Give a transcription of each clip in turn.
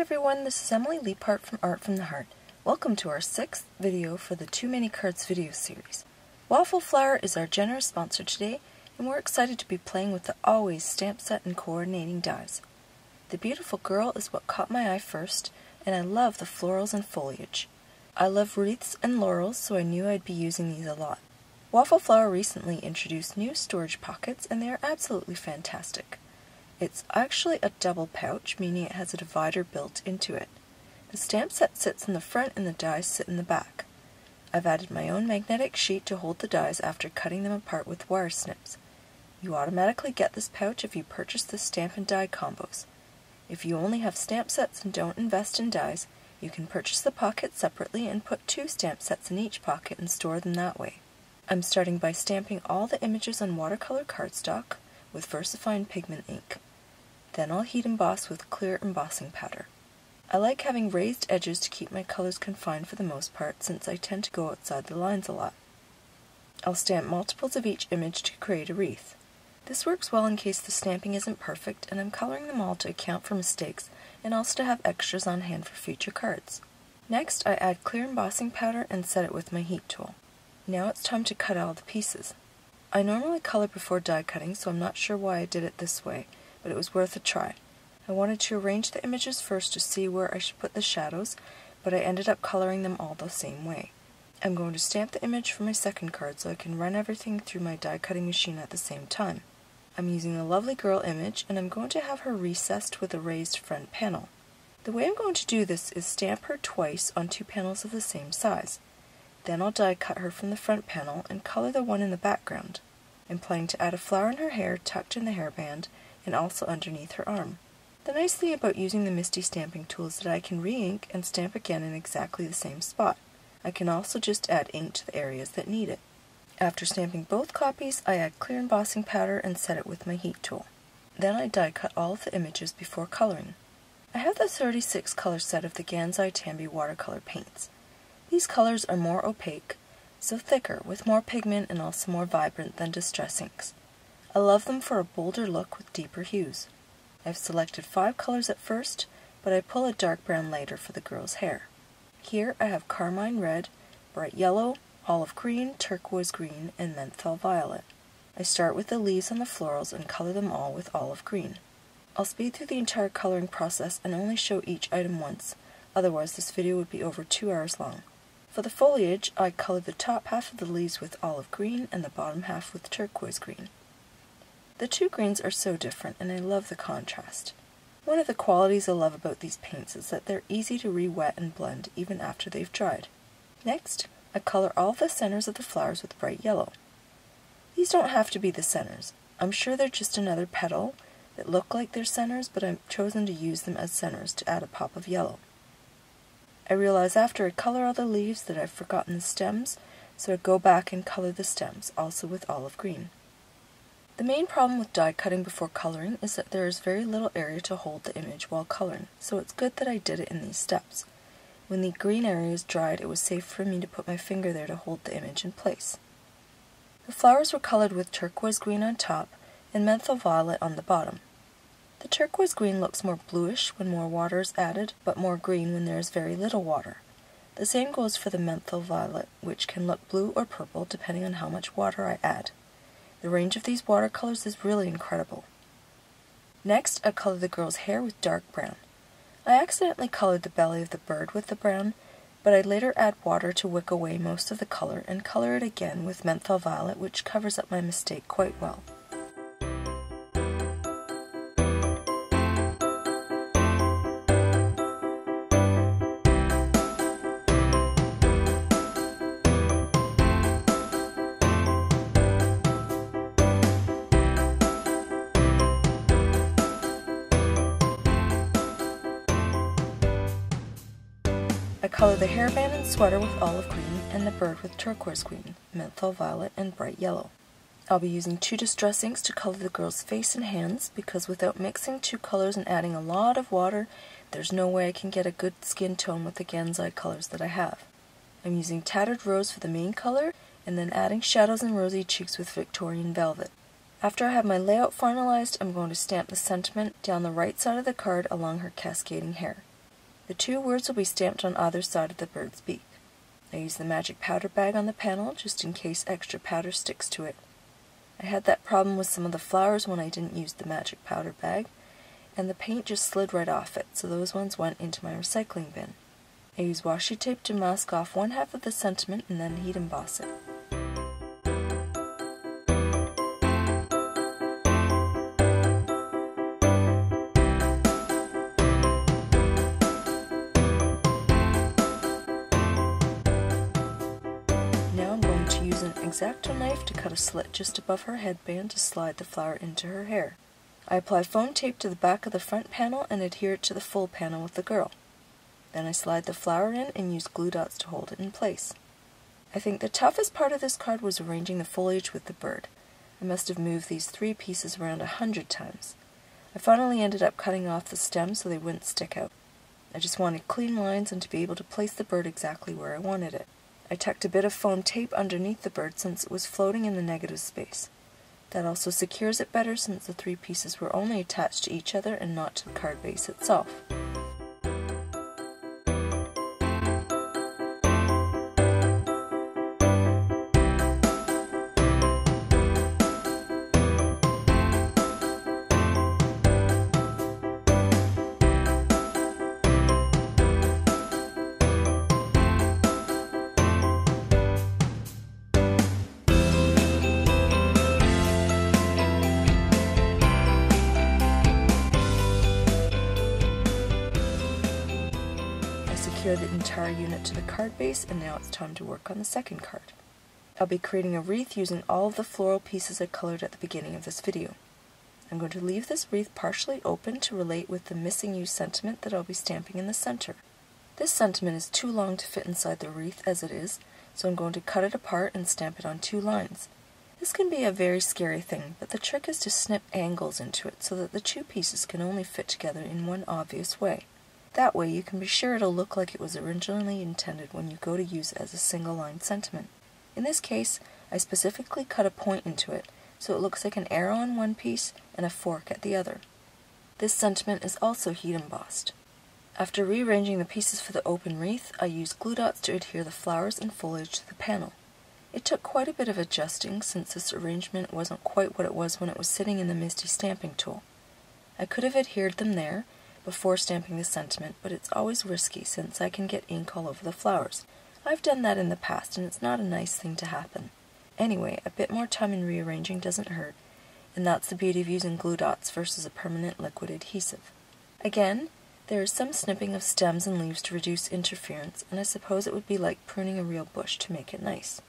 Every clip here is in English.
everyone, this is Emily Leiphart from Art from the Heart. Welcome to our 6th video for the Too Many Cards video series. Waffle Flower is our generous sponsor today, and we're excited to be playing with the Always stamp set and coordinating dies. The beautiful girl is what caught my eye first, and I love the florals and foliage. I love wreaths and laurels, so I knew I'd be using these a lot. Waffle Flower recently introduced new storage pockets, and they are absolutely fantastic. It's actually a double pouch, meaning it has a divider built into it. The stamp set sits in the front and the dies sit in the back. I've added my own magnetic sheet to hold the dies after cutting them apart with wire snips. You automatically get this pouch if you purchase the stamp and die combos. If you only have stamp sets and don't invest in dies, you can purchase the pockets separately and put 2 stamp sets in each pocket and store them that way. I'm starting by stamping all the images on watercolor cardstock with VersaFine pigment ink. Then I'll heat emboss with clear embossing powder. I like having raised edges to keep my colors confined for the most part, since I tend to go outside the lines a lot. I'll stamp multiples of each image to create a wreath. This works well in case the stamping isn't perfect, and I'm coloring them all to account for mistakes and also to have extras on hand for future cards. Next, I add clear embossing powder and set it with my heat tool. Now it's time to cut all the pieces. I normally color before die cutting, so I'm not sure why I did it this way, but it was worth a try. I wanted to arrange the images first to see where I should put the shadows, but I ended up coloring them all the same way. I'm going to stamp the image for my second card so I can run everything through my die cutting machine at the same time. I'm using the lovely girl image, and I'm going to have her recessed with a raised front panel. The way I'm going to do this is stamp her twice on 2 panels of the same size. Then I'll die cut her from the front panel and color the one in the background. I'm planning to add a flower in her hair tucked in the hairband and also underneath her arm. The nice thing about using the Misty stamping tool is that I can re-ink and stamp again in exactly the same spot. I can also just add ink to the areas that need it. After stamping both copies, I add clear embossing powder and set it with my heat tool. Then I die cut all of the images before coloring. I have the 36 color set of the Gansai Tambi watercolor paints. These colors are more opaque, so thicker, with more pigment and also more vibrant than Distress inks. I love them for a bolder look with deeper hues. I've selected 5 colors at first, but I pull a dark brown later for the girl's hair. Here I have carmine red, bright yellow, olive green, turquoise green, and menthol violet. I start with the leaves and the florals and color them all with olive green. I'll speed through the entire coloring process and only show each item once, otherwise this video would be over 2 hours long. For the foliage, I colored the top half of the leaves with olive green and the bottom half with turquoise green. The 2 greens are so different, and I love the contrast. One of the qualities I love about these paints is that they're easy to re-wet and blend even after they've dried. Next, I color all the centers of the flowers with bright yellow. These don't have to be the centers. I'm sure they're just another petal that look like they're centers, but I've chosen to use them as centers to add a pop of yellow. I realize after I color all the leaves that I've forgotten the stems, so I go back and color the stems, also with olive green. The main problem with die cutting before coloring is that there is very little area to hold the image while coloring, so it's good that I did it in these steps. When the green area is dried, it was safe for me to put my finger there to hold the image in place. The flowers were colored with turquoise green on top and menthol violet on the bottom. The turquoise green looks more bluish when more water is added, but more green when there is very little water. The same goes for the menthol violet, which can look blue or purple depending on how much water I add. The range of these watercolors is really incredible. Next, I color the girl's hair with dark brown. I accidentally colored the belly of the bird with the brown, but I later add water to wick away most of the color and color it again with menthol violet, which covers up my mistake quite well. I color the hairband and sweater with olive green and the bird with turquoise green, menthol violet, and bright yellow. I'll be using 2 Distress inks to color the girl's face and hands, because without mixing 2 colors and adding a lot of water, there's no way I can get a good skin tone with the Gansai colors that I have. I'm using Tattered Rose for the main color, and then adding shadows and rosy cheeks with Victorian Velvet. After I have my layout finalized, I'm going to stamp the sentiment down the right side of the card along her cascading hair. The two words will be stamped on either side of the bird's beak. I use the magic powder bag on the panel just in case extra powder sticks to it. I had that problem with some of the flowers when I didn't use the magic powder bag, and the paint just slid right off it, so those ones went into my recycling bin. I use washi tape to mask off one half of the sentiment and then heat emboss it. Now I'm going to use an X-Acto knife to cut a slit just above her headband to slide the flower into her hair. I apply foam tape to the back of the front panel and adhere it to the full panel with the girl. Then I slide the flower in and use glue dots to hold it in place. I think the toughest part of this card was arranging the foliage with the bird. I must have moved these 3 pieces around 100 times. I finally ended up cutting off the stem so they wouldn't stick out. I just wanted clean lines and to be able to place the bird exactly where I wanted it. I tucked a bit of foam tape underneath the bird since it was floating in the negative space. That also secures it better since the 3 pieces were only attached to each other and not to the card base itself. Secure the entire unit to the card base, and now it's time to work on the second card. I'll be creating a wreath using all of the floral pieces I colored at the beginning of this video. I'm going to leave this wreath partially open to relate with the missing you sentiment that I'll be stamping in the center. This sentiment is too long to fit inside the wreath as it is, so I'm going to cut it apart and stamp it on 2 lines. This can be a very scary thing, but the trick is to snip angles into it so that the 2 pieces can only fit together in one obvious way. That way you can be sure it'll look like it was originally intended when you go to use it as a single line sentiment. In this case, I specifically cut a point into it so it looks like an arrow on one piece and a fork at the other. This sentiment is also heat embossed. After rearranging the pieces for the open wreath, I used glue dots to adhere the flowers and foliage to the panel. It took quite a bit of adjusting since this arrangement wasn't quite what it was when it was sitting in the MISTI stamping tool. I could have adhered them there before stamping the sentiment, but it's always risky since I can get ink all over the flowers. I've done that in the past and it's not a nice thing to happen. Anyway, a bit more time in rearranging doesn't hurt, and that's the beauty of using glue dots versus a permanent liquid adhesive. Again, there is some snipping of stems and leaves to reduce interference, and I suppose it would be like pruning a real bush to make it nice.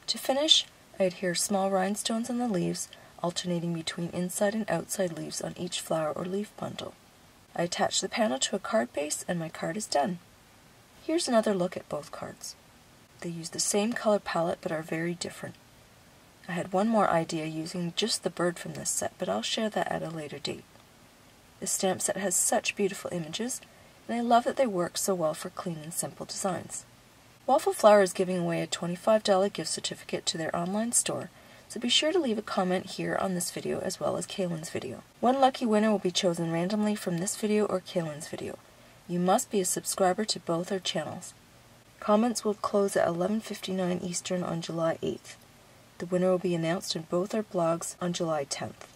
To finish, I adhere small rhinestones on the leaves, alternating between inside and outside leaves on each flower or leaf bundle. I attach the panel to a card base and my card is done. Here's another look at both cards. They use the same color palette but are very different. I had one more idea using just the bird from this set, but I'll share that at a later date. This stamp set has such beautiful images, and I love that they work so well for clean and simple designs. Waffle Flower is giving away a $25 gift certificate to their online store, so be sure to leave a comment here on this video as well as Kaylin's video. One lucky winner will be chosen randomly from this video or Kaylin's video. You must be a subscriber to both our channels. Comments will close at 11:59 Eastern on July 8th. The winner will be announced in both our blogs on July 10th.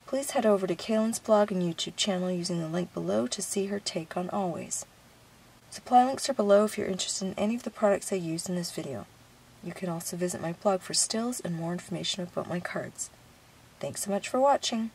Please head over to Kaylin's blog and YouTube channel using the link below to see her take on Always. Supply links are below if you're interested in any of the products I used in this video. You can also visit my blog for stills and more information about my cards. Thanks so much for watching!